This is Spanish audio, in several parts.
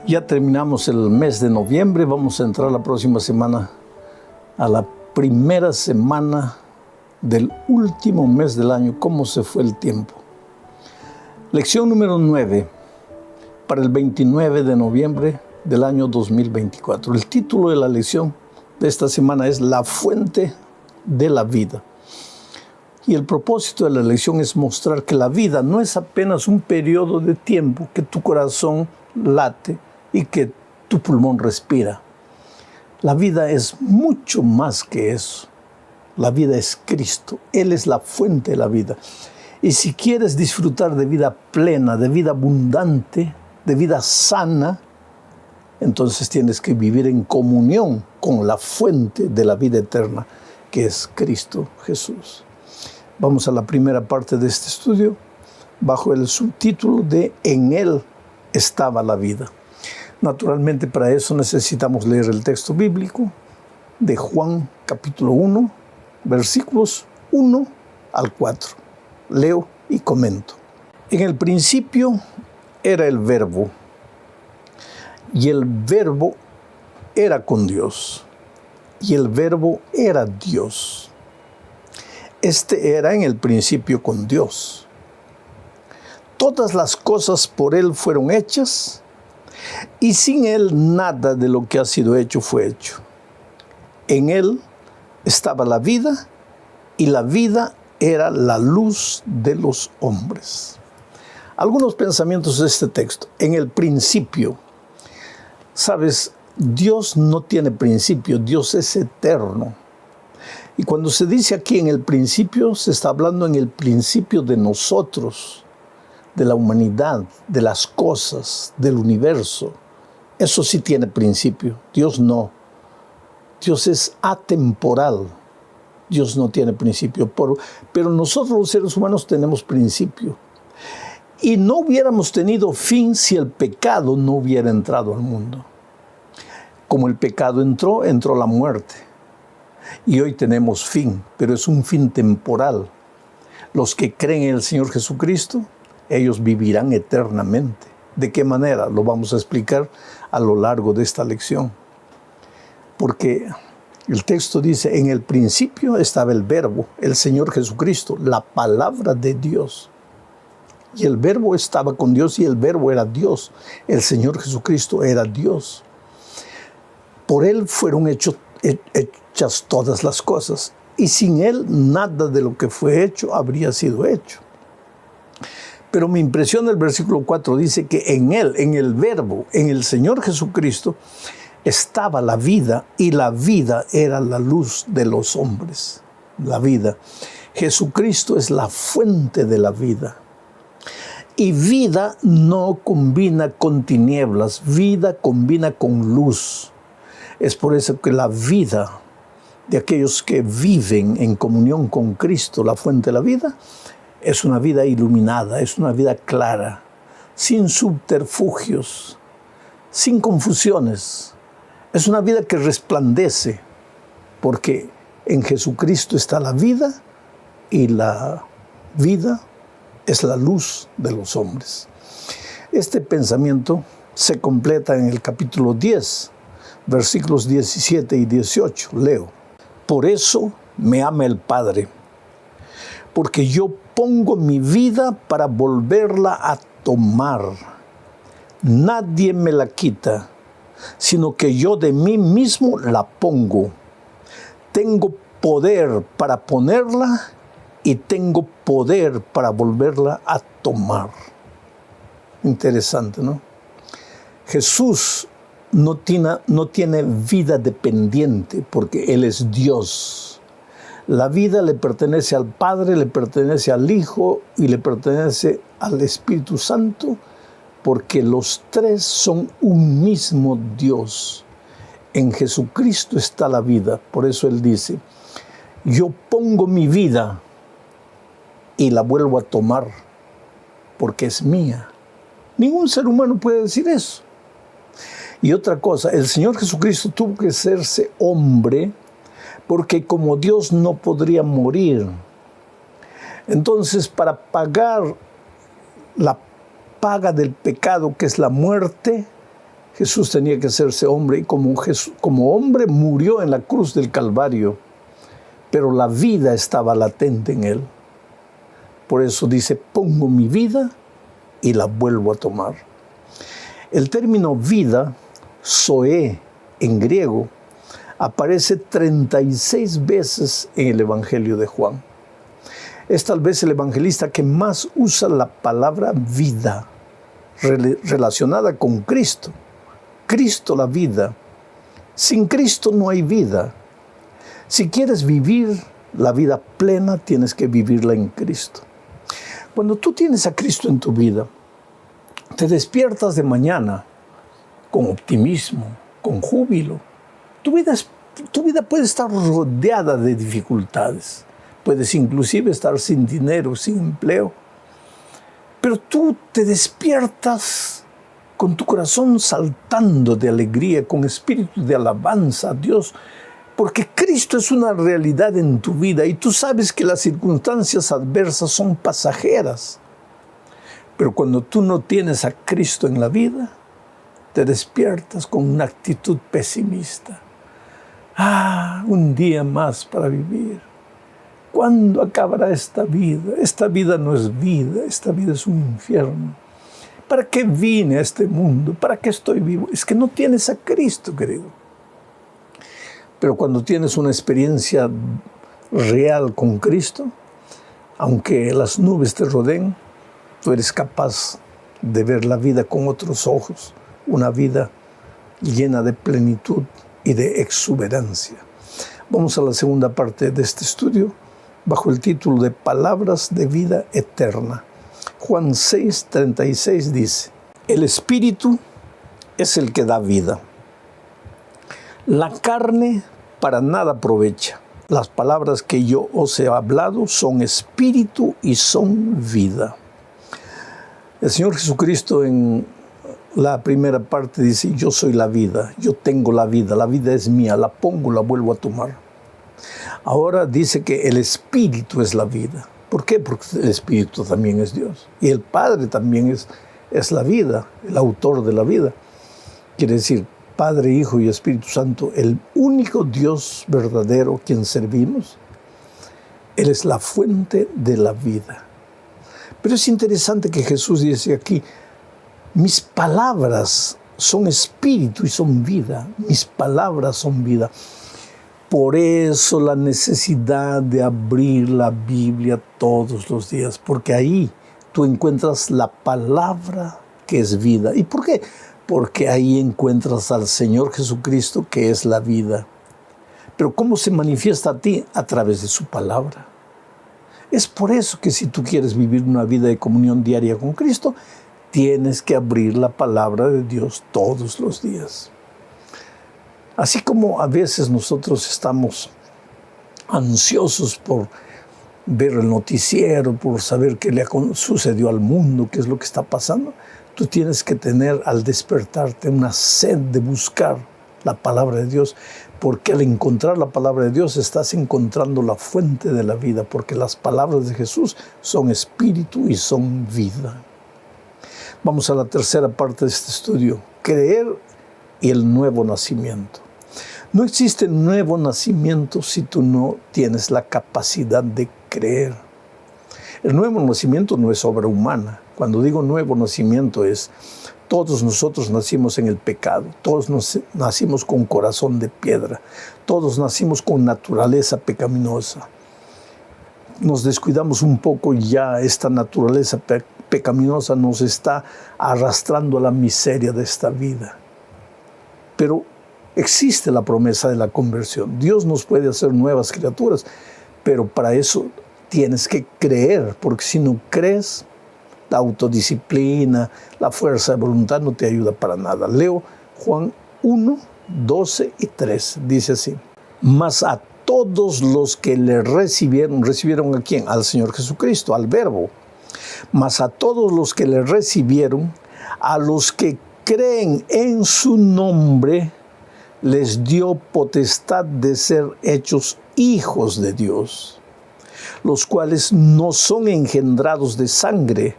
Ya terminamos el mes de noviembre, vamos a entrar la próxima semana a la primera semana del último mes del año. ¿Cómo se fue el tiempo? Lección número 9 para el 29 de noviembre del año 2024. El título de la lección de esta semana es La fuente de la vida. Y el propósito de la lección es mostrar que la vida no es apenas un periodo de tiempo que tu corazón late y que tu pulmón respira. La vida es mucho más que eso. La vida es Cristo. Él es la fuente de la vida. Y si quieres disfrutar de vida plena, de vida abundante, de vida sana, entonces tienes que vivir en comunión con la fuente de la vida eterna, que es Cristo Jesús. Vamos a la primera parte de este estudio, bajo el subtítulo de En Él estaba la vida. Naturalmente, para eso necesitamos leer el texto bíblico de Juan capítulo 1, versículos 1 al 4. Leo y comento. En el principio era el Verbo, y el Verbo era con Dios, y el Verbo era Dios. Este era en el principio con Dios. Todas las cosas por Él fueron hechas, y sin Él nada de lo que ha sido hecho fue hecho. En Él estaba la vida, y la vida era la luz de los hombres. Algunos pensamientos de este texto. En el principio, sabes, Dios no tiene principio, Dios es eterno. Y cuando se dice aquí en el principio, se está hablando en el principio de nosotros, de la humanidad, de las cosas, del universo. Eso sí tiene principio, Dios no. Dios es atemporal, Dios no tiene principio, pero nosotros los seres humanos tenemos principio. Y no hubiéramos tenido fin si el pecado no hubiera entrado al mundo. Como el pecado entró la muerte. Y hoy tenemos fin, pero es un fin temporal. Los que creen en el Señor Jesucristo, ellos vivirán eternamente. ¿De qué manera? Lo vamos a explicar a lo largo de esta lección. Porque el texto dice, en el principio estaba el Verbo, el Señor Jesucristo, la palabra de Dios. Y el Verbo estaba con Dios y el Verbo era Dios. El Señor Jesucristo era Dios. Por Él fueron hechas todas las cosas. Y sin Él nada de lo que fue hecho habría sido hecho. Pero me impresiona el versículo 4, dice que en Él, en el Verbo, en el Señor Jesucristo, estaba la vida y la vida era la luz de los hombres. La vida. Jesucristo es la fuente de la vida. Y vida no combina con tinieblas, vida combina con luz. Es por eso que la vida de aquellos que viven en comunión con Cristo, la fuente de la vida, es una vida iluminada, es una vida clara, sin subterfugios, sin confusiones. Es una vida que resplandece, porque en Jesucristo está la vida y la vida es la luz de los hombres. Este pensamiento se completa en el capítulo 10, versículos 17 y 18. Leo. Por eso me ama el Padre, porque yo pongo mi vida para volverla a tomar. Nadie me la quita, sino que yo de mí mismo la pongo. Tengo poder para ponerla y tengo poder para volverla a tomar. Interesante, ¿no? Jesús no tiene vida dependiente porque Él es Dios. La vida le pertenece al Padre, le pertenece al Hijo y le pertenece al Espíritu Santo, porque los tres son un mismo Dios. En Jesucristo está la vida. Por eso Él dice, yo pongo mi vida y la vuelvo a tomar porque es mía. Ningún ser humano puede decir eso. Y otra cosa, el Señor Jesucristo tuvo que hacerse hombre porque como Dios no podría morir. Entonces, para pagar la paga del pecado, que es la muerte, Jesús tenía que hacerse hombre y como hombre murió en la cruz del Calvario, pero la vida estaba latente en él. Por eso dice, pongo mi vida y la vuelvo a tomar. El término vida, zoe, en griego, aparece 36 veces en el Evangelio de Juan. Es tal vez el evangelista que más usa la palabra vida relacionada con Cristo. Cristo la vida. Sin Cristo no hay vida. Si quieres vivir la vida plena, tienes que vivirla en Cristo. Cuando tú tienes a Cristo en tu vida, te despiertas de mañana con optimismo, con júbilo. Tu vida puede estar rodeada de dificultades. Puedes inclusive estar sin dinero, sin empleo. Pero tú te despiertas con tu corazón saltando de alegría, con espíritu de alabanza a Dios, porque Cristo es una realidad en tu vida y tú sabes que las circunstancias adversas son pasajeras. Pero cuando tú no tienes a Cristo en la vida, te despiertas con una actitud pesimista. Un día más para vivir. ¿Cuándo acabará esta vida? Esta vida no es vida, esta vida es un infierno. ¿Para qué vine a este mundo? ¿Para qué estoy vivo? Es que no tienes a Cristo, querido. Pero cuando tienes una experiencia real con Cristo, aunque las nubes te rodeen, tú eres capaz de ver la vida con otros ojos, una vida llena de plenitud y de exuberancia. Vamos a la segunda parte de este estudio, bajo el título de Palabras de Vida Eterna. Juan 6:36 dice, el Espíritu es el que da vida. La carne para nada aprovecha. Las palabras que yo os he hablado son espíritu y son vida. El Señor Jesucristo en la primera parte dice, yo soy la vida, yo tengo la vida es mía, la pongo, la vuelvo a tomar. Ahora dice que el Espíritu es la vida. ¿Por qué? Porque el Espíritu también es Dios. Y el Padre también es la vida, el autor de la vida. Quiere decir, Padre, Hijo y Espíritu Santo, el único Dios verdadero quien servimos, Él es la fuente de la vida. Pero es interesante que Jesús dice aquí, mis palabras son espíritu y son vida. Mis palabras son vida. Por eso la necesidad de abrir la Biblia todos los días, porque ahí tú encuentras la palabra que es vida. ¿Y por qué? Porque ahí encuentras al Señor Jesucristo que es la vida. Pero ¿cómo se manifiesta a ti? A través de su palabra. Es por eso que si tú quieres vivir una vida de comunión diaria con Cristo, tienes que abrir la palabra de Dios todos los días. Así como a veces nosotros estamos ansiosos por ver el noticiero, por saber qué le sucedió al mundo, qué es lo que está pasando, tú tienes que tener al despertarte una sed de buscar la palabra de Dios, porque al encontrar la palabra de Dios estás encontrando la fuente de la vida, porque las palabras de Jesús son espíritu y son vida. Vamos a la tercera parte de este estudio, creer y el nuevo nacimiento. No existe nuevo nacimiento si tú no tienes la capacidad de creer. El nuevo nacimiento no es obra humana. Cuando digo nuevo nacimiento es, todos nosotros nacimos en el pecado, todos nacimos con corazón de piedra, todos nacimos con naturaleza pecaminosa. Nos descuidamos un poco y ya esta naturaleza pecaminosa nos está arrastrando a la miseria de esta vida. Pero existe la promesa de la conversión. Dios nos puede hacer nuevas criaturas, pero para eso tienes que creer, porque si no crees, la autodisciplina, la fuerza de voluntad no te ayuda para nada. Leo Juan 1, 12 y 13. Dice así, mas a todos los que le recibieron, ¿recibieron a quién? Al Señor Jesucristo, al Verbo. Mas a todos los que le recibieron, a los que creen en su nombre, les dio potestad de ser hechos hijos de Dios, los cuales no son engendrados de sangre,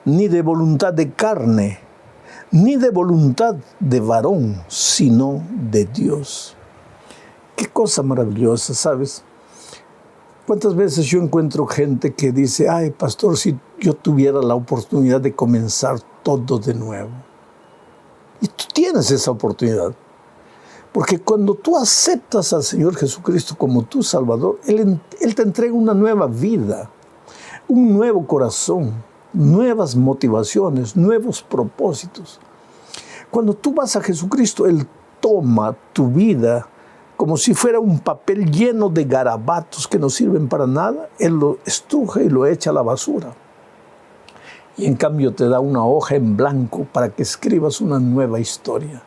ni de voluntad de carne, ni de voluntad de varón, sino de Dios. Qué cosa maravillosa, ¿sabes? ¿Cuántas veces yo encuentro gente que dice, ay, pastor, si yo tuviera la oportunidad de comenzar todo de nuevo? Y tú tienes esa oportunidad. Porque cuando tú aceptas al Señor Jesucristo como tu Salvador, Él te entrega una nueva vida, un nuevo corazón, nuevas motivaciones, nuevos propósitos. Cuando tú vas a Jesucristo, Él toma tu vida como si fuera un papel lleno de garabatos que no sirven para nada. Él lo estruja y lo echa a la basura. Y en cambio te da una hoja en blanco para que escribas una nueva historia,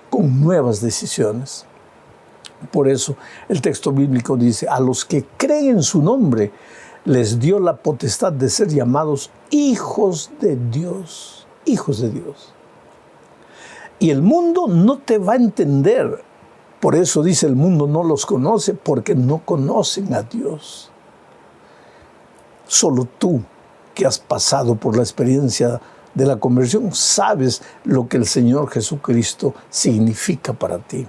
con nuevas decisiones. Por eso el texto bíblico dice, a los que creen en su nombre, les dio la potestad de ser llamados hijos de Dios. Hijos de Dios. Y el mundo no te va a entender. Por eso dice, el mundo no los conoce, porque no conocen a Dios. Solo tú, que has pasado por la experiencia de la conversión, sabes lo que el Señor Jesucristo significa para ti.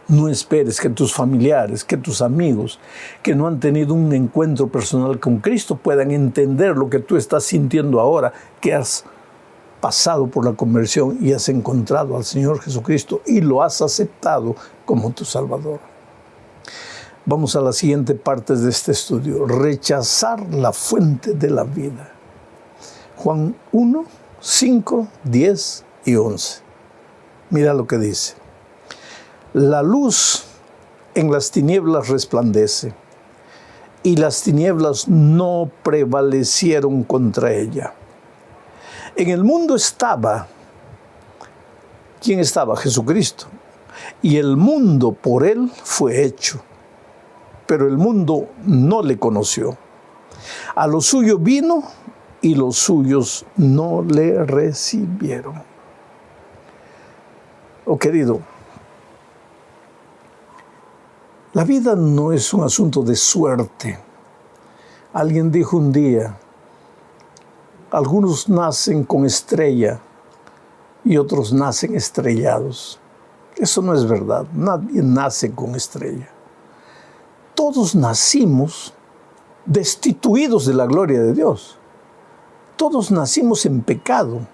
No esperes que tus familiares, que tus amigos, que no han tenido un encuentro personal con Cristo, puedan entender lo que tú estás sintiendo ahora, que has pasado por la conversión y has encontrado al Señor Jesucristo y lo has aceptado como tu Salvador. Vamos a la siguiente parte de este estudio. Rechazar la fuente de la vida. Juan 1, 5, 10 y 11. Mira lo que dice. La luz en las tinieblas resplandece, y las tinieblas no prevalecieron contra ella. En el mundo estaba, ¿quién estaba? Jesucristo. Y el mundo por él fue hecho, pero el mundo no le conoció. A lo suyo vino y los suyos no le recibieron. Oh querido, la vida no es un asunto de suerte. Alguien dijo un día, algunos nacen con estrella y otros nacen estrellados. Eso no es verdad. Nadie nace con estrella. Todos nacimos destituidos de la gloria de Dios. Todos nacimos en pecado.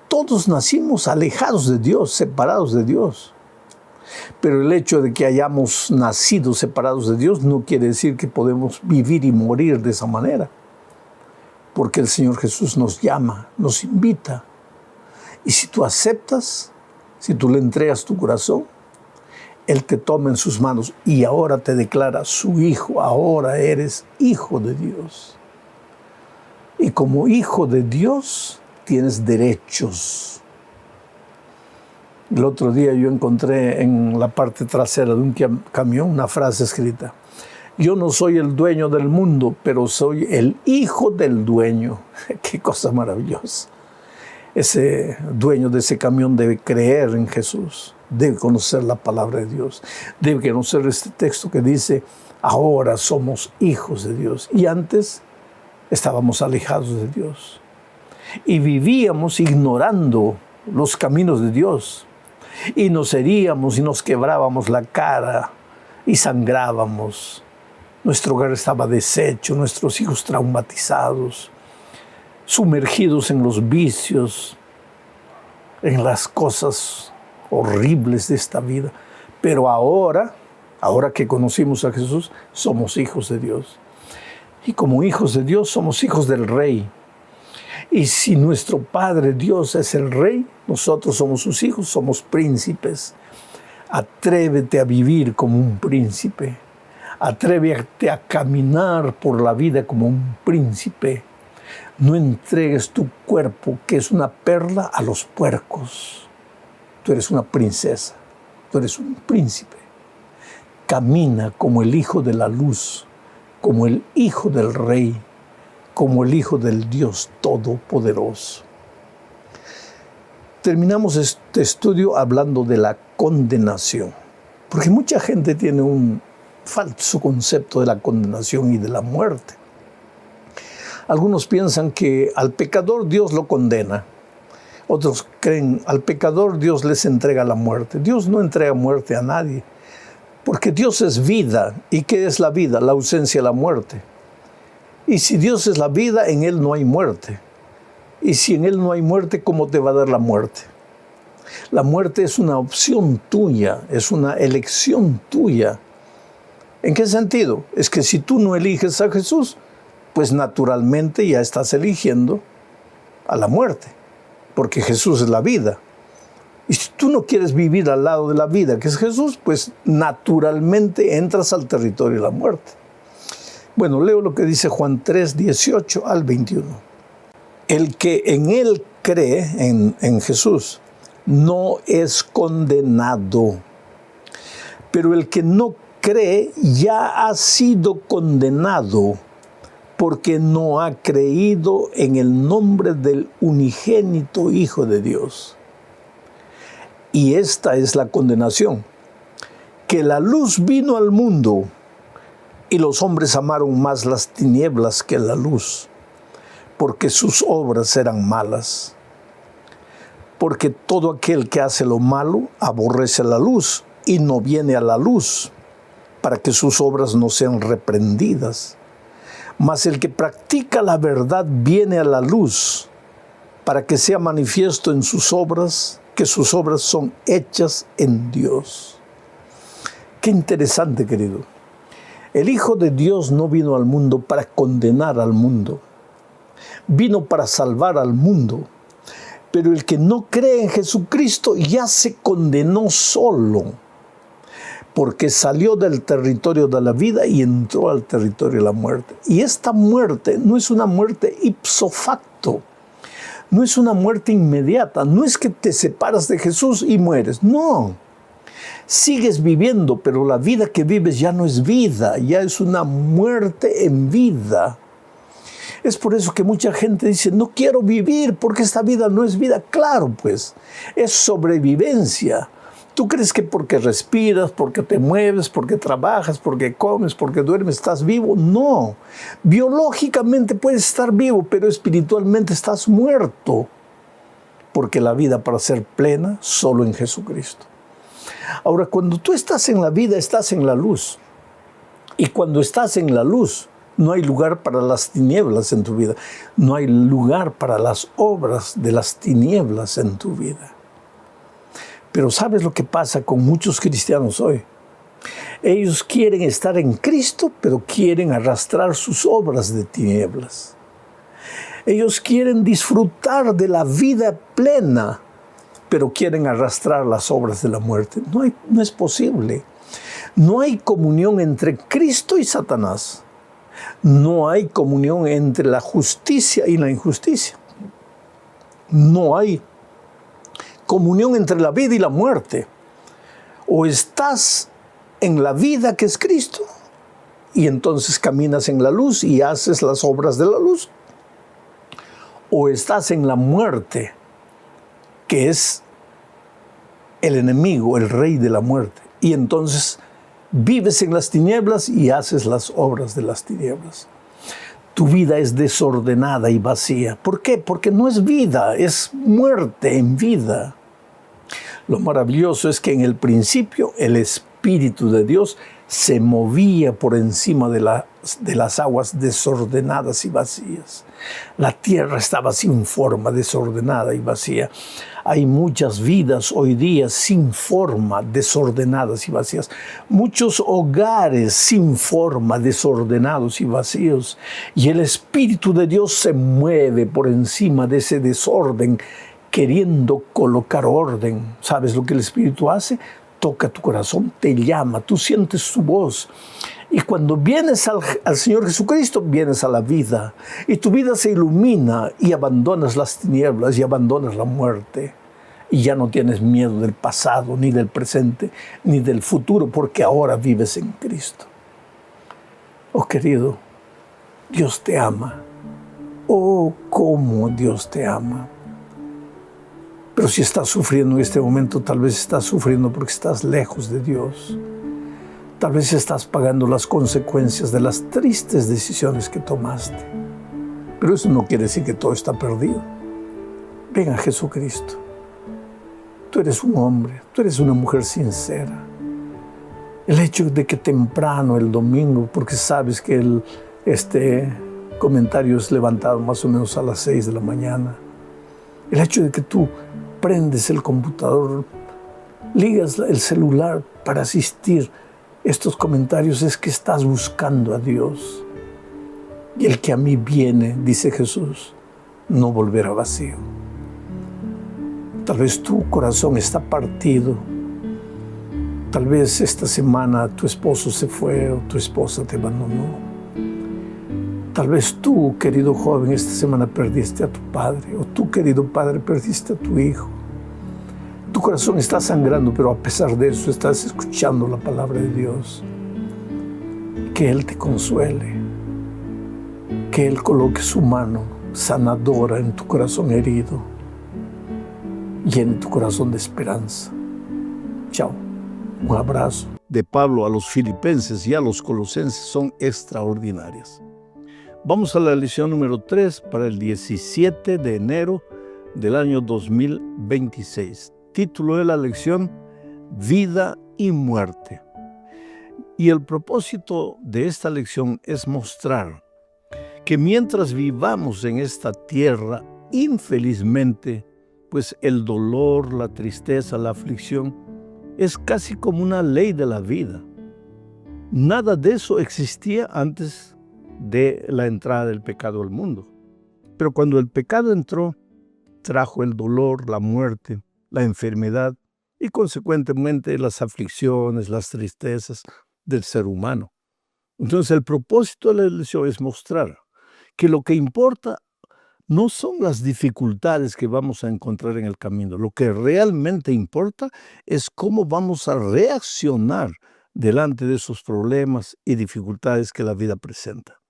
Todos nacimos alejados de Dios, separados de Dios. Pero el hecho de que hayamos nacido separados de Dios no quiere decir que podemos vivir y morir de esa manera. Porque el Señor Jesús nos llama, nos invita. Y si tú aceptas, si tú le entregas tu corazón, Él te toma en sus manos y ahora te declara su hijo. Ahora eres hijo de Dios. Y como hijo de Dios, tienes derechos. El otro día yo encontré en la parte trasera de un camión una frase escrita. Yo no soy el dueño del mundo, pero soy el hijo del dueño. Qué cosa maravillosa. Ese dueño de ese camión debe creer en Jesús, debe conocer la palabra de Dios, debe conocer este texto que dice, ahora somos hijos de Dios. Y antes estábamos alejados de Dios. Y vivíamos ignorando los caminos de Dios. Y nos heríamos y nos quebrábamos la cara y sangrábamos. Nuestro hogar estaba deshecho, nuestros hijos traumatizados, sumergidos en los vicios, en las cosas horribles de esta vida. Pero ahora que conocimos a Jesús, somos hijos de Dios. Y como hijos de Dios, somos hijos del Rey. Y si nuestro Padre Dios es el Rey, nosotros somos sus hijos, somos príncipes. Atrévete a vivir como un príncipe. Atrévete a caminar por la vida como un príncipe. No entregues tu cuerpo, que es una perla, a los puercos. Tú eres una princesa, tú eres un príncipe. Camina como el hijo de la luz, como el hijo del Rey, como el hijo del Dios Todopoderoso. Terminamos este estudio hablando de la condenación, porque mucha gente tiene un falso concepto de la condenación y de la muerte. Algunos piensan que al pecador Dios lo condena. Otros creen, al pecador Dios les entrega la muerte. Dios no entrega muerte a nadie, porque Dios es vida. ¿Y qué es la vida? La ausencia de la muerte. Y si Dios es la vida, en Él no hay muerte. Y si en Él no hay muerte, ¿cómo te va a dar la muerte? La muerte es una opción tuya, es una elección tuya. ¿En qué sentido? Es que si tú no eliges a Jesús, pues naturalmente ya estás eligiendo a la muerte, porque Jesús es la vida. Y si tú no quieres vivir al lado de la vida, que es Jesús, pues naturalmente entras al territorio de la muerte. Bueno, leo lo que dice Juan 3, 18 al 21. El que en Él cree, en Jesús, no es condenado. Pero el que no cree ya ha sido condenado, porque no ha creído en el nombre del unigénito Hijo de Dios. Y esta es la condenación, que la luz vino al mundo, y los hombres amaron más las tinieblas que la luz, porque sus obras eran malas. Porque todo aquel que hace lo malo aborrece la luz y no viene a la luz, para que sus obras no sean reprendidas. Mas el que practica la verdad viene a la luz, para que sea manifiesto en sus obras, que sus obras son hechas en Dios. Qué interesante, querido. El Hijo de Dios no vino al mundo para condenar al mundo. Vino para salvar al mundo. Pero el que no cree en Jesucristo ya se condenó solo, porque salió del territorio de la vida y entró al territorio de la muerte. Y esta muerte no es una muerte ipso facto, no es una muerte inmediata, no es que te separas de Jesús y mueres, no. Sigues viviendo, pero la vida que vives ya no es vida, ya es una muerte en vida. Es por eso que mucha gente dice, no quiero vivir porque esta vida no es vida. Claro, pues, es sobrevivencia. ¿Tú crees que porque respiras, porque te mueves, porque trabajas, porque comes, porque duermes, estás vivo? No. Biológicamente puedes estar vivo, pero espiritualmente estás muerto. Porque la vida para ser plena, solo en Jesucristo. Ahora, cuando tú estás en la vida, estás en la luz. Y cuando estás en la luz, no hay lugar para las tinieblas en tu vida. No hay lugar para las obras de las tinieblas en tu vida. Pero ¿sabes lo que pasa con muchos cristianos hoy? Ellos quieren estar en Cristo, pero quieren arrastrar sus obras de tinieblas. Ellos quieren disfrutar de la vida plena, pero quieren arrastrar las obras de la muerte. No es posible. No hay comunión entre Cristo y Satanás. No hay comunión entre la justicia y la injusticia. No hay comunión entre la vida y la muerte. O estás en la vida que es Cristo, y entonces caminas en la luz y haces las obras de la luz. O estás en la muerte, que es el enemigo, el rey de la muerte. Y entonces vives en las tinieblas y haces las obras de las tinieblas. Tu vida es desordenada y vacía. ¿Por qué? Porque no es vida, es muerte en vida. Lo maravilloso es que en el principio el Espíritu de Dios se movía por encima de las aguas desordenadas y vacías. La tierra estaba sin forma, desordenada y vacía. Hay muchas vidas hoy día sin forma, desordenadas y vacías. Muchos hogares sin forma, desordenados y vacíos. Y el Espíritu de Dios se mueve por encima de ese desorden, queriendo colocar orden. ¿Sabes lo que el Espíritu hace? Toca tu corazón, te llama, tú sientes su voz. Y cuando vienes al Señor Jesucristo, vienes a la vida. Y tu vida se ilumina y abandonas las tinieblas y abandonas la muerte. Y ya no tienes miedo del pasado, ni del presente, ni del futuro, porque ahora vives en Cristo. Oh, querido, Dios te ama. Oh, cómo Dios te ama. Pero si estás sufriendo en este momento, tal vez estás sufriendo porque estás lejos de Dios. Tal vez estás pagando las consecuencias de las tristes decisiones que tomaste. Pero eso no quiere decir que todo está perdido. Ven a Jesucristo. Tú eres un hombre, tú eres una mujer sincera. El hecho de que temprano el domingo, porque sabes que este comentario es levantado más o menos a las 6 de la mañana. El hecho de que tú prendes el computador, ligas el celular para asistir a estos comentarios, es que estás buscando a Dios. Y el que a mí viene, dice Jesús, no volverá vacío. Tal vez tu corazón está partido. Tal vez esta semana tu esposo se fue o tu esposa te abandonó. Tal vez tú, querido joven, esta semana perdiste a tu padre, o tú, querido padre, perdiste a tu hijo. Tu corazón está sangrando, pero a pesar de eso estás escuchando la palabra de Dios. Que Él te consuele, que Él coloque su mano sanadora en tu corazón herido, llene tu corazón de esperanza. Chao. Un abrazo. De Pablo a los filipenses y a los colosenses son extraordinarias. Vamos a la lección número 3 para el 17 de enero del año 2026. Título de la lección: Vida y muerte. Y el propósito de esta lección es mostrar que mientras vivamos en esta tierra, infelizmente, pues el dolor, la tristeza, la aflicción, es casi como una ley de la vida. Nada de eso existía antes de la entrada del pecado al mundo. Pero cuando el pecado entró, trajo el dolor, la muerte, la enfermedad y consecuentemente las aflicciones, las tristezas del ser humano. Entonces el propósito de la lección es mostrar que lo que importa no son las dificultades que vamos a encontrar en el camino. Lo que realmente importa es cómo vamos a reaccionar delante de esos problemas y dificultades que la vida presenta.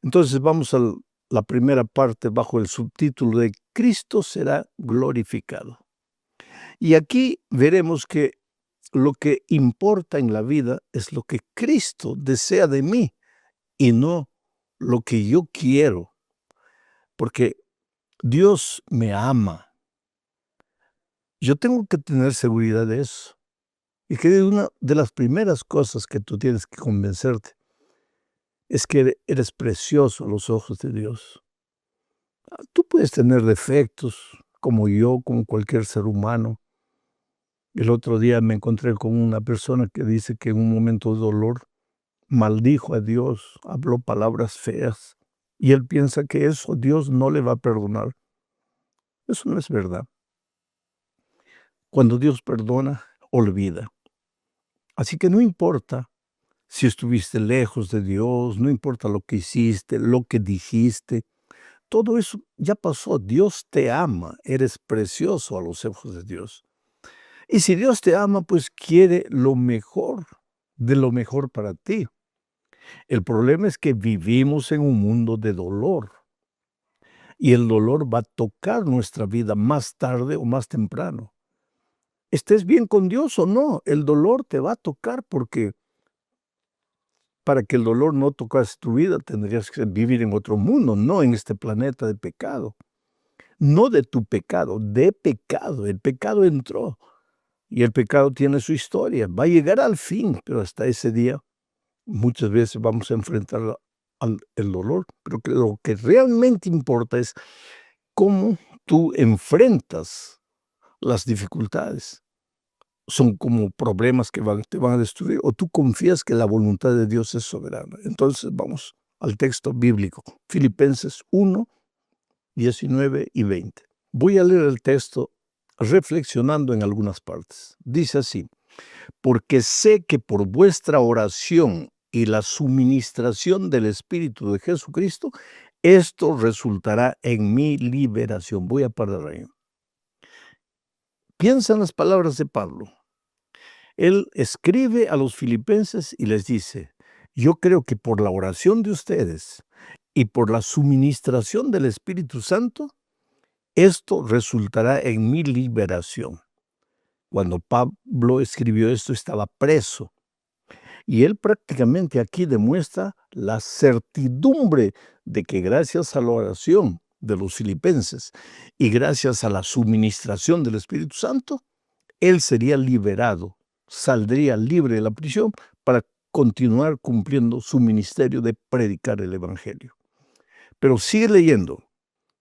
Entonces vamos a la primera parte bajo el subtítulo de Cristo será glorificado. Y aquí veremos que lo que importa en la vida es lo que Cristo desea de mí y no lo que yo quiero. Porque Dios me ama. Yo tengo que tener seguridad de eso. Y que una de las primeras cosas que tú tienes que convencerte es que eres precioso a los ojos de Dios. Tú puedes tener defectos, como yo, como cualquier ser humano. El otro día me encontré con una persona que dice que en un momento de dolor maldijo a Dios, habló palabras feas, y él piensa que eso Dios no le va a perdonar. Eso no es verdad. Cuando Dios perdona, olvida. Así que no importa si estuviste lejos de Dios, no importa lo que hiciste, lo que dijiste, todo eso ya pasó. Dios te ama, eres precioso a los ojos de Dios. Y si Dios te ama, pues quiere lo mejor, de lo mejor para ti. El problema es que vivimos en un mundo de dolor. Y el dolor va a tocar nuestra vida más tarde o más temprano. Estés bien con Dios o no, el dolor te va a tocar porque para que el dolor no tocase tu vida tendrías que vivir en otro mundo, no en este planeta de pecado. No de tu pecado, de pecado. El pecado entró y el pecado tiene su historia. Va a llegar al fin, pero hasta ese día muchas veces vamos a enfrentar el dolor. Pero lo que realmente importa es cómo tú enfrentas las dificultades. Son como problemas que te van a destruir, o tú confías que la voluntad de Dios es soberana. Entonces vamos al texto bíblico, Filipenses 1, 19 y 20. Voy a leer el texto reflexionando en algunas partes. Dice así: porque sé que por vuestra oración y la suministración del Espíritu de Jesucristo, esto resultará en mi liberación. Voy a parar ahí. Piensa en las palabras de Pablo. Él escribe a los filipenses y les dice: yo creo que por la oración de ustedes y por la suministración del Espíritu Santo, esto resultará en mi liberación. Cuando Pablo escribió esto, estaba preso. Y él prácticamente aquí demuestra la certidumbre de que gracias a la oración de los filipenses y gracias a la suministración del Espíritu Santo, él sería liberado, saldría libre de la prisión para continuar cumpliendo su ministerio de predicar el Evangelio. Pero sigue leyendo,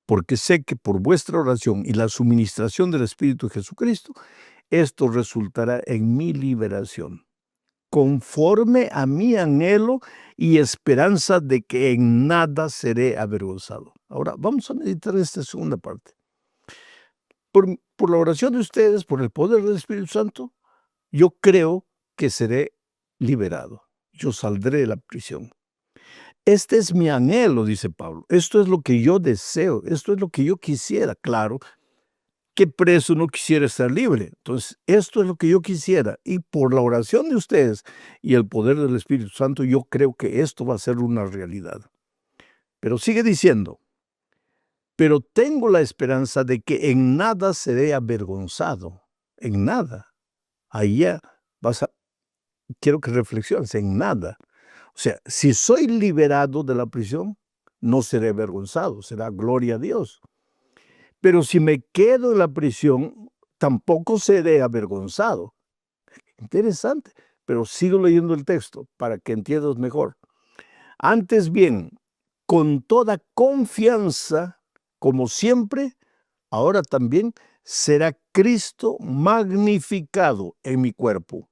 porque sé que por vuestra oración y la suministración del Espíritu de Jesucristo, esto resultará en mi liberación, conforme a mi anhelo y esperanza de que en nada seré avergonzado. Ahora, vamos a meditar esta segunda parte. Por la oración de ustedes, por el poder del Espíritu Santo, yo creo que seré liberado. Yo saldré de la prisión. Este es mi anhelo, dice Pablo. Esto es lo que yo deseo. Esto es lo que yo quisiera. Claro, ¿qué preso no quisiera estar libre? Entonces, esto es lo que yo quisiera. Y por la oración de ustedes y el poder del Espíritu Santo, yo creo que esto va a ser una realidad. Pero sigue diciendo, pero tengo la esperanza de que en nada seré avergonzado. En nada. Allá quiero que reflexiones, en nada. O sea, si soy liberado de la prisión, no seré avergonzado, será gloria a Dios. Pero si me quedo en la prisión, tampoco seré avergonzado. Interesante, pero sigo leyendo el texto para que entiendas mejor. Antes bien, con toda confianza, como siempre, ahora también será Cristo magnificado en mi cuerpo,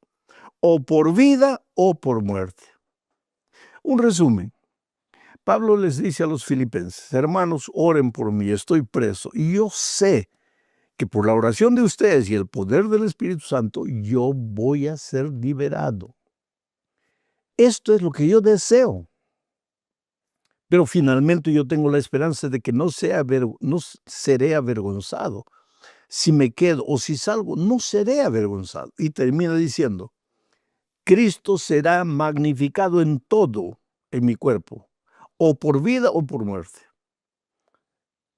o por vida o por muerte. Un resumen. Pablo les dice a los filipenses, hermanos, oren por mí, estoy preso. Y yo sé que por la oración de ustedes y el poder del Espíritu Santo, yo voy a ser liberado. Esto es lo que yo deseo. Pero finalmente yo tengo la esperanza de que no seré avergonzado. Si me quedo o si salgo, no seré avergonzado. Y termina diciendo, Cristo será magnificado en todo en mi cuerpo, o por vida o por muerte.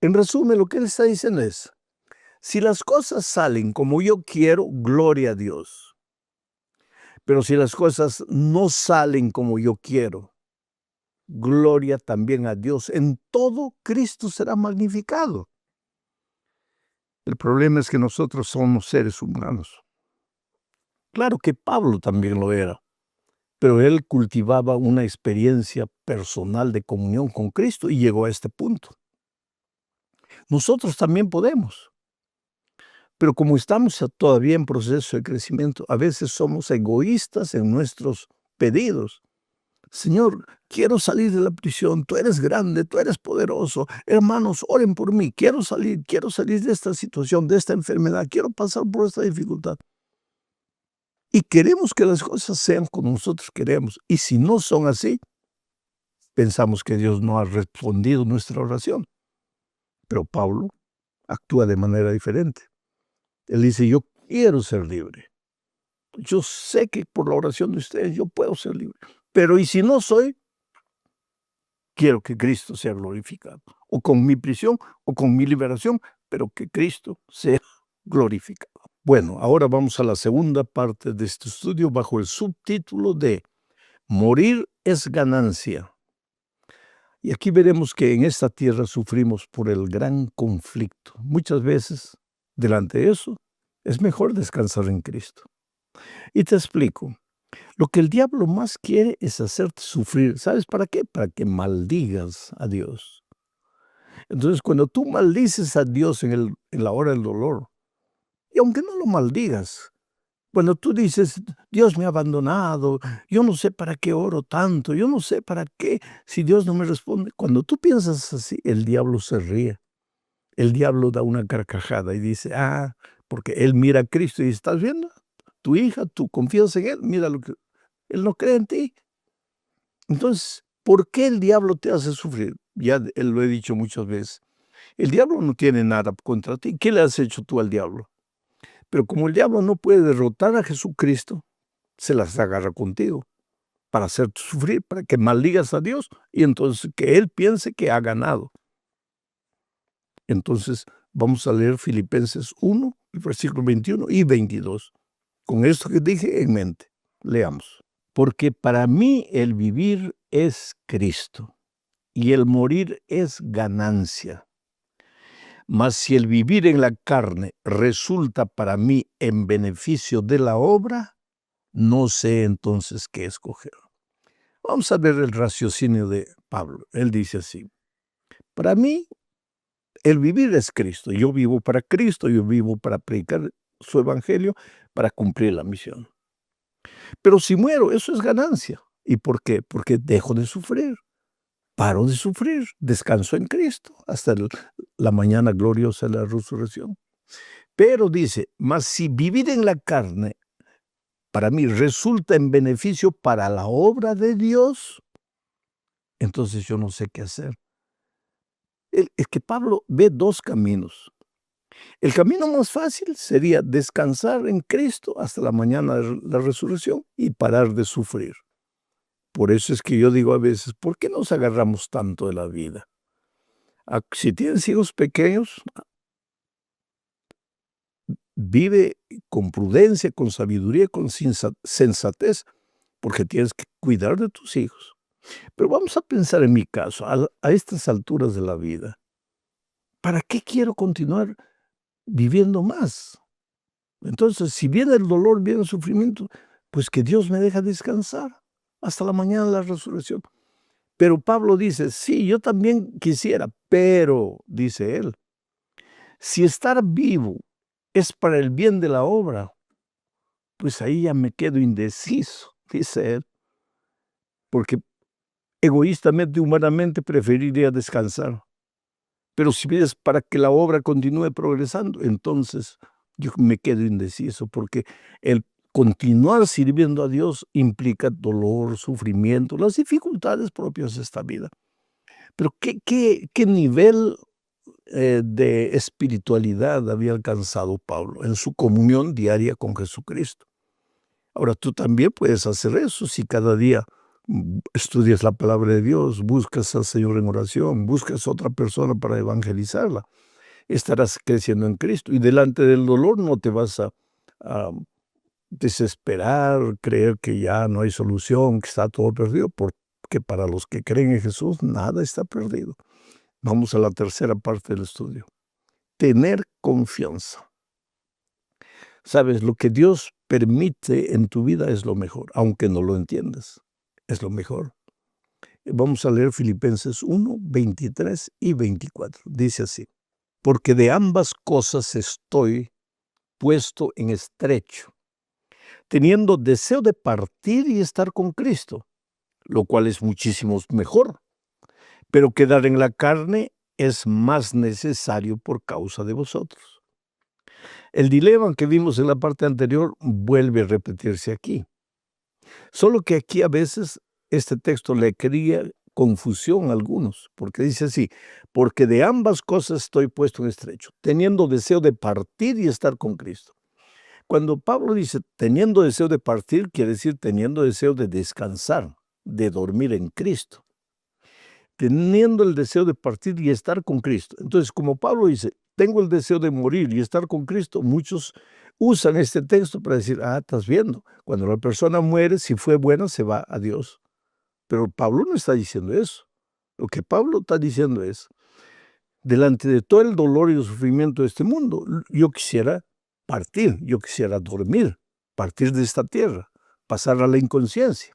En resumen, lo que él está diciendo es, si las cosas salen como yo quiero, gloria a Dios. Pero si las cosas no salen como yo quiero, gloria también a Dios. En todo Cristo será magnificado. El problema es que nosotros somos seres humanos. Claro que Pablo también lo era, pero él cultivaba una experiencia personal de comunión con Cristo y llegó a este punto. Nosotros también podemos. Pero como estamos todavía en proceso de crecimiento, a veces somos egoístas en nuestros pedidos. Señor, quiero salir de la prisión, tú eres grande, tú eres poderoso. Hermanos, oren por mí, quiero salir de esta situación, de esta enfermedad, quiero pasar por esta dificultad. Y queremos que las cosas sean como nosotros queremos. Y si no son así, pensamos que Dios no ha respondido nuestra oración. Pero Pablo actúa de manera diferente. Él dice, yo quiero ser libre. Yo sé que por la oración de ustedes yo puedo ser libre. Pero y si no soy, quiero que Cristo sea glorificado. O con mi prisión o con mi liberación, pero que Cristo sea glorificado. Bueno, ahora vamos a la segunda parte de este estudio bajo el subtítulo de Morir es ganancia. Y aquí veremos que en esta tierra sufrimos por el gran conflicto. Muchas veces, delante de eso, es mejor descansar en Cristo. Y te explico. Lo que el diablo más quiere es hacerte sufrir. ¿Sabes para qué? Para que maldigas a Dios. Entonces, cuando tú maldices a Dios en la hora del dolor, y aunque no lo maldigas, cuando tú dices, Dios me ha abandonado, yo no sé para qué oro tanto, yo no sé para qué, si Dios no me responde, cuando tú piensas así, el diablo se ríe. El diablo da una carcajada y dice, porque él mira a Cristo y dice, ¿estás viendo? Tu hija, tú confías en él, mira lo que... Él no cree en ti. Entonces, ¿por qué el diablo te hace sufrir? Ya él lo he dicho muchas veces. El diablo no tiene nada contra ti. ¿Qué le has hecho tú al diablo? Pero como el diablo no puede derrotar a Jesucristo, se las agarra contigo para hacerte sufrir, para que maldigas a Dios y entonces que él piense que ha ganado. Entonces, vamos a leer Filipenses 1, el versículo 21 y 22. Con esto que dije en mente, leamos. Porque para mí el vivir es Cristo y el morir es ganancia. Mas si el vivir en la carne resulta para mí en beneficio de la obra, no sé entonces qué escoger. Vamos a ver el raciocinio de Pablo. Él dice así: para mí, el vivir es Cristo. Yo vivo para Cristo, yo vivo para predicar su evangelio, para cumplir la misión. Pero si muero, eso es ganancia. ¿Y por qué? Porque dejo de sufrir. Paro de sufrir, descanso en Cristo hasta la mañana gloriosa de la resurrección. Pero dice, mas si vivir en la carne para mí resulta en beneficio para la obra de Dios, entonces yo no sé qué hacer. Es que Pablo ve dos caminos. El camino más fácil sería descansar en Cristo hasta la mañana de la resurrección y parar de sufrir. Por eso es que yo digo a veces, ¿por qué nos agarramos tanto de la vida? Si tienes hijos pequeños, vive con prudencia, con sabiduría, con sensatez, porque tienes que cuidar de tus hijos. Pero vamos a pensar en mi caso, a estas alturas de la vida. ¿Para qué quiero continuar viviendo más? Entonces, si viene el dolor, viene el sufrimiento, pues que Dios me deje descansar hasta la mañana de la resurrección. Pero Pablo dice, sí, yo también quisiera, pero, dice él, si estar vivo es para el bien de la obra, pues ahí ya me quedo indeciso, dice él, porque egoístamente, humanamente, preferiría descansar. Pero si es para que la obra continúe progresando, entonces yo me quedo indeciso, porque el continuar sirviendo a Dios implica dolor, sufrimiento, las dificultades propias de esta vida. Pero ¿qué nivel de espiritualidad había alcanzado Pablo en su comunión diaria con Jesucristo? Ahora, tú también puedes hacer eso si cada día estudias la palabra de Dios, buscas al Señor en oración, buscas a otra persona para evangelizarla. Estarás creciendo en Cristo y delante del dolor no te vas a desesperar, creer que ya no hay solución, que está todo perdido, porque para los que creen en Jesús nada está perdido. Vamos a la tercera parte del estudio. Tener confianza. Sabes, lo que Dios permite en tu vida es lo mejor, aunque no lo entiendas, es lo mejor. Vamos a leer Filipenses 1, 23 y 24. Dice así: porque de ambas cosas estoy puesto en estrecho, teniendo deseo de partir y estar con Cristo, lo cual es muchísimo mejor, pero quedar en la carne es más necesario por causa de vosotros. El dilema que vimos en la parte anterior vuelve a repetirse aquí. Solo que aquí a veces este texto le crea confusión a algunos, porque dice así, porque de ambas cosas estoy puesto en estrecho, teniendo deseo de partir y estar con Cristo. Cuando Pablo dice teniendo deseo de partir, quiere decir teniendo deseo de descansar, de dormir en Cristo. Teniendo el deseo de partir y estar con Cristo. Entonces, como Pablo dice, tengo el deseo de morir y estar con Cristo, muchos usan este texto para decir, estás viendo, cuando la persona muere, si fue buena, se va a Dios. Pero Pablo no está diciendo eso. Lo que Pablo está diciendo es, delante de todo el dolor y el sufrimiento de este mundo, yo quisiera partir, yo quisiera dormir, partir de esta tierra, pasar a la inconsciencia.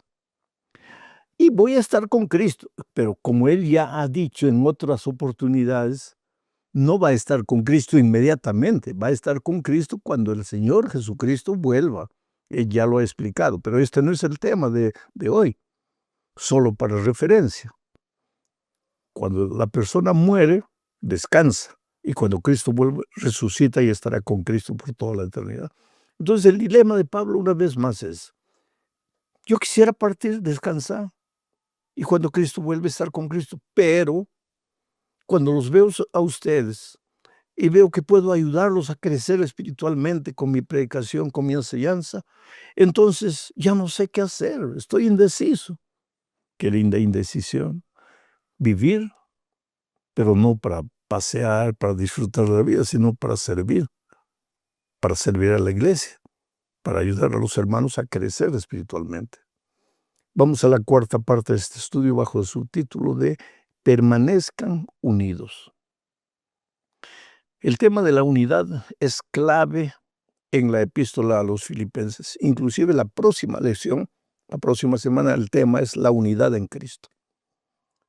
Y voy a estar con Cristo, pero como Él ya ha dicho en otras oportunidades, no va a estar con Cristo inmediatamente, va a estar con Cristo cuando el Señor Jesucristo vuelva. Él ya lo ha explicado, pero este no es el tema de hoy, solo para referencia. Cuando la persona muere, descansa, y cuando Cristo vuelve, resucita y estará con Cristo por toda la eternidad. Entonces el dilema de Pablo una vez más es, yo quisiera partir, descansar, y cuando Cristo vuelve a estar con Cristo, pero cuando los veo a ustedes y veo que puedo ayudarlos a crecer espiritualmente con mi predicación, con mi enseñanza, entonces ya no sé qué hacer, estoy indeciso. Qué linda indecisión. Vivir, pero no para pasear, para disfrutar de la vida, sino para servir a la iglesia, para ayudar a los hermanos a crecer espiritualmente. Vamos a la cuarta parte de este estudio bajo el subtítulo de Permanezcan unidos. El tema de la unidad es clave en la epístola a los Filipenses. Inclusive la próxima lección, la próxima semana, el tema es la unidad en Cristo.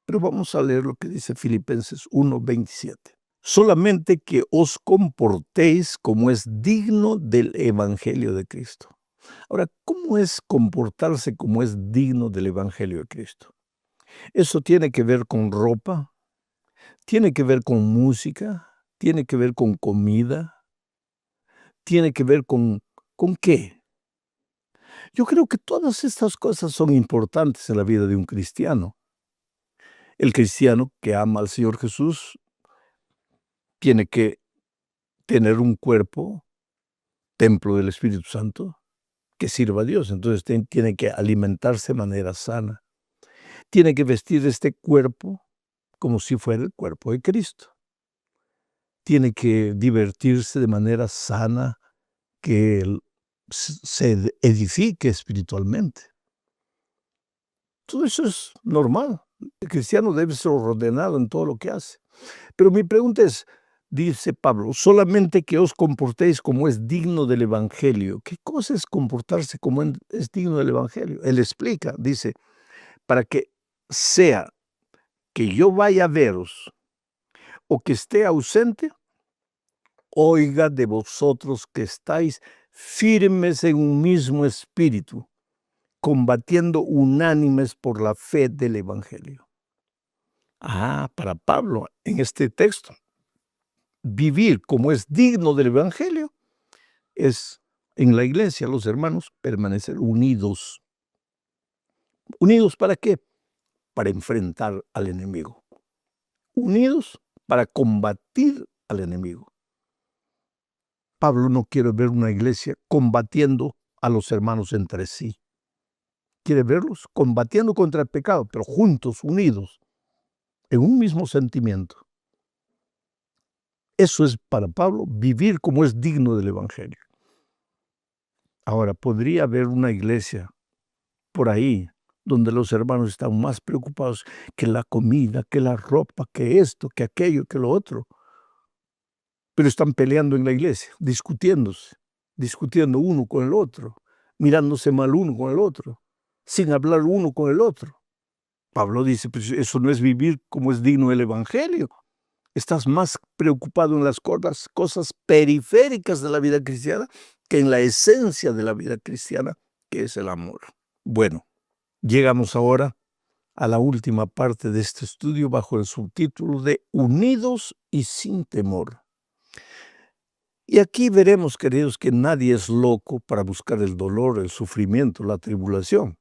Pero vamos a leer lo que dice Filipenses 1:27. Solamente que os comportéis como es digno del Evangelio de Cristo. Ahora, ¿cómo es comportarse como es digno del Evangelio de Cristo? Eso tiene que ver con ropa, tiene que ver con música, tiene que ver con comida, tiene que ver ¿con qué? Yo creo que todas estas cosas son importantes en la vida de un cristiano. El cristiano que ama al Señor Jesús tiene que tener un cuerpo, templo del Espíritu Santo, que sirva a Dios. Entonces tiene que alimentarse de manera sana. Tiene que vestir este cuerpo como si fuera el cuerpo de Cristo. Tiene que divertirse de manera sana, que se edifique espiritualmente. Todo eso es normal. El cristiano debe ser ordenado en todo lo que hace. Pero mi pregunta es, dice Pablo, solamente que os comportéis como es digno del Evangelio. ¿Qué cosa es comportarse como es digno del Evangelio? Él explica, dice, para que sea que yo vaya a veros o que esté ausente, oiga de vosotros que estáis firmes en un mismo espíritu, combatiendo unánimes por la fe del Evangelio. Para Pablo, en este texto, vivir como es digno del Evangelio es, en la iglesia, los hermanos, permanecer unidos. ¿Unidos para qué? Para enfrentar al enemigo. Unidos para combatir al enemigo. Pablo no quiere ver una iglesia combatiendo a los hermanos entre sí. Quiere verlos combatiendo contra el pecado, pero juntos, unidos, en un mismo sentimiento. Eso es para Pablo vivir como es digno del Evangelio. Ahora, podría haber una iglesia por ahí donde los hermanos están más preocupados que la comida, que la ropa, que esto, que aquello, que lo otro. Pero están peleando en la iglesia, discutiéndose, discutiendo uno con el otro, mirándose mal uno con el otro, sin hablar uno con el otro. Pablo dice, pues eso no es vivir como es digno del Evangelio. Estás más preocupado en las cosas periféricas de la vida cristiana que en la esencia de la vida cristiana, que es el amor. Bueno, llegamos ahora a la última parte de este estudio bajo el subtítulo de Unidos y sin temor. Y aquí veremos, queridos, que nadie es loco para buscar el dolor, el sufrimiento, la tribulación.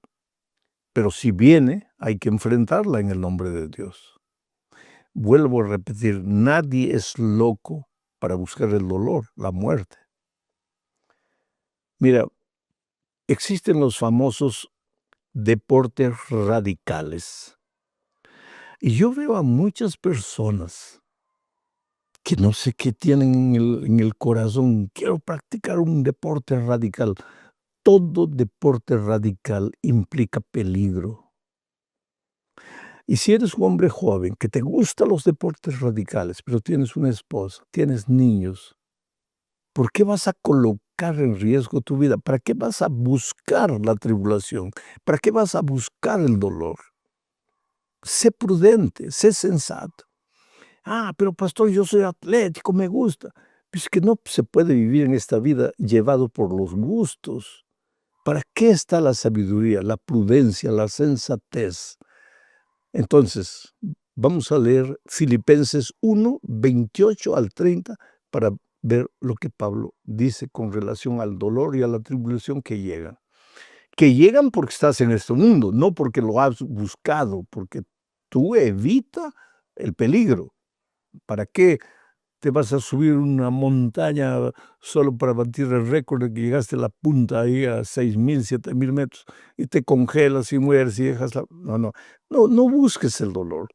Pero si viene, hay que enfrentarla en el nombre de Dios. Vuelvo a repetir, nadie es loco para buscar el dolor, la muerte. Mira, existen los famosos deportes radicales. Y yo veo a muchas personas que no sé qué tienen en el corazón. Quiero practicar un deporte radical. Todo deporte radical implica peligro. Y si eres un hombre joven que te gustan los deportes radicales, pero tienes una esposa, tienes niños, ¿por qué vas a colocar en riesgo tu vida? ¿Para qué vas a buscar la tribulación? ¿Para qué vas a buscar el dolor? Sé prudente, sé sensato. Pero pastor, yo soy atlético, me gusta. Pues que no se puede vivir en esta vida llevado por los gustos. ¿Para qué está la sabiduría, la prudencia, la sensatez? Entonces, vamos a leer Filipenses 1:28 al 30 para ver lo que Pablo dice con relación al dolor y a la tribulación que llegan. Que llegan porque estás en este mundo, no porque lo has buscado, porque tú evita el peligro. ¿Para qué te vas a subir una montaña solo para batir el récord de que llegaste a la punta ahí a 6,000, 7,000 metros y te congelas y mueres y dejas la... No busques el dolor.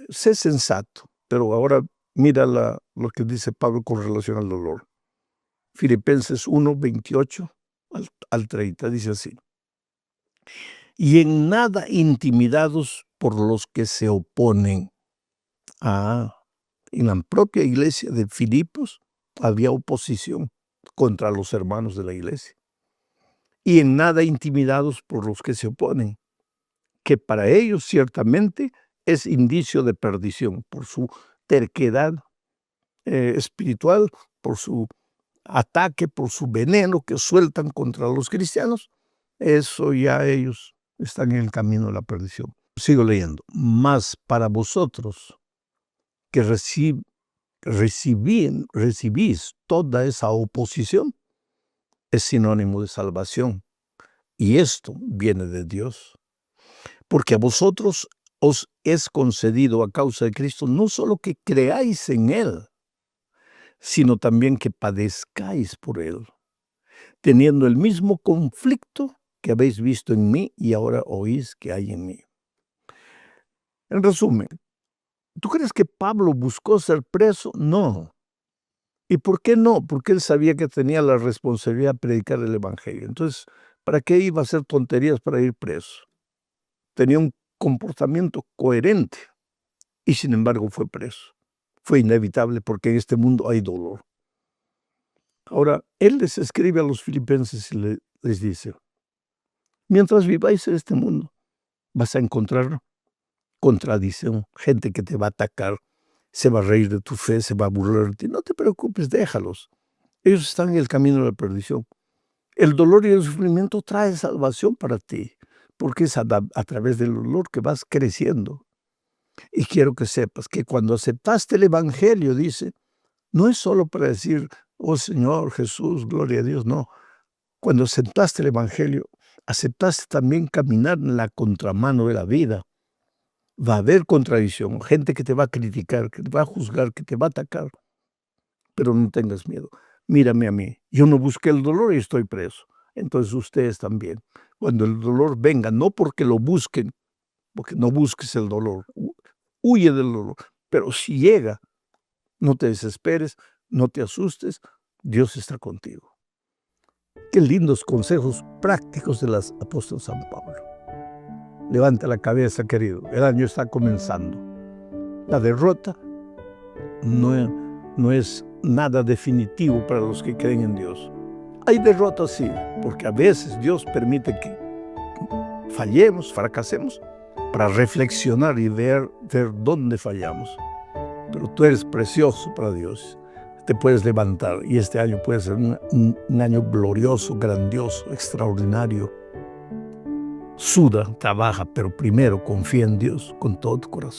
Sé sensato. Pero ahora mira lo que dice Pablo con relación al dolor. Filipenses 1:28 al 30 dice así. Y en nada intimidados por los que se oponen. En la propia iglesia de Filipos había oposición contra los hermanos de la iglesia. Y en nada intimidados por los que se oponen, que para ellos ciertamente es indicio de perdición por su terquedad espiritual, por su ataque, por su veneno que sueltan contra los cristianos. Eso ya ellos están en el camino de la perdición. Sigo leyendo. Mas para vosotros que recibís toda esa oposición, es sinónimo de salvación. Y esto viene de Dios. Porque a vosotros os es concedido a causa de Cristo no solo que creáis en Él, sino también que padezcáis por Él, teniendo el mismo conflicto que habéis visto en mí y ahora oís que hay en mí. En resumen, ¿tú crees que Pablo buscó ser preso? No. ¿Y por qué no? Porque él sabía que tenía la responsabilidad de predicar el Evangelio. Entonces, ¿para qué iba a hacer tonterías para ir preso? Tenía un comportamiento coherente y sin embargo fue preso. Fue inevitable porque en este mundo hay dolor. Ahora, él les escribe a los filipenses y les dice, mientras viváis en este mundo, vas a encontrar contradicción, gente que te va a atacar, se va a reír de tu fe, se va a burlar de ti. No te preocupes, déjalos. Ellos están en el camino de la perdición. El dolor y el sufrimiento trae salvación para ti, porque es a través del dolor que vas creciendo. Y quiero que sepas que cuando aceptaste el Evangelio, dice, no es solo para decir, oh Señor Jesús, gloria a Dios, no. Cuando aceptaste el Evangelio, aceptaste también caminar en la contramano de la vida. Va a haber contradicción, gente que te va a criticar, que te va a juzgar, que te va a atacar. Pero no tengas miedo. Mírame a mí. Yo no busqué el dolor y estoy preso. Entonces ustedes también. Cuando el dolor venga, no porque lo busquen, porque no busques el dolor. Huye del dolor. Pero si llega, no te desesperes, no te asustes. Dios está contigo. Qué lindos consejos prácticos de los apóstoles San Pablo. Levanta la cabeza, querido. El año está comenzando. La derrota no es nada definitivo para los que creen en Dios. Hay derrotas, sí, porque a veces Dios permite que fallemos, fracasemos, para reflexionar y ver dónde fallamos. Pero tú eres precioso para Dios. Te puedes levantar y este año puede ser un año glorioso, grandioso, extraordinario. Suda, trabaja, pero primero confía en Dios con todo tu corazón.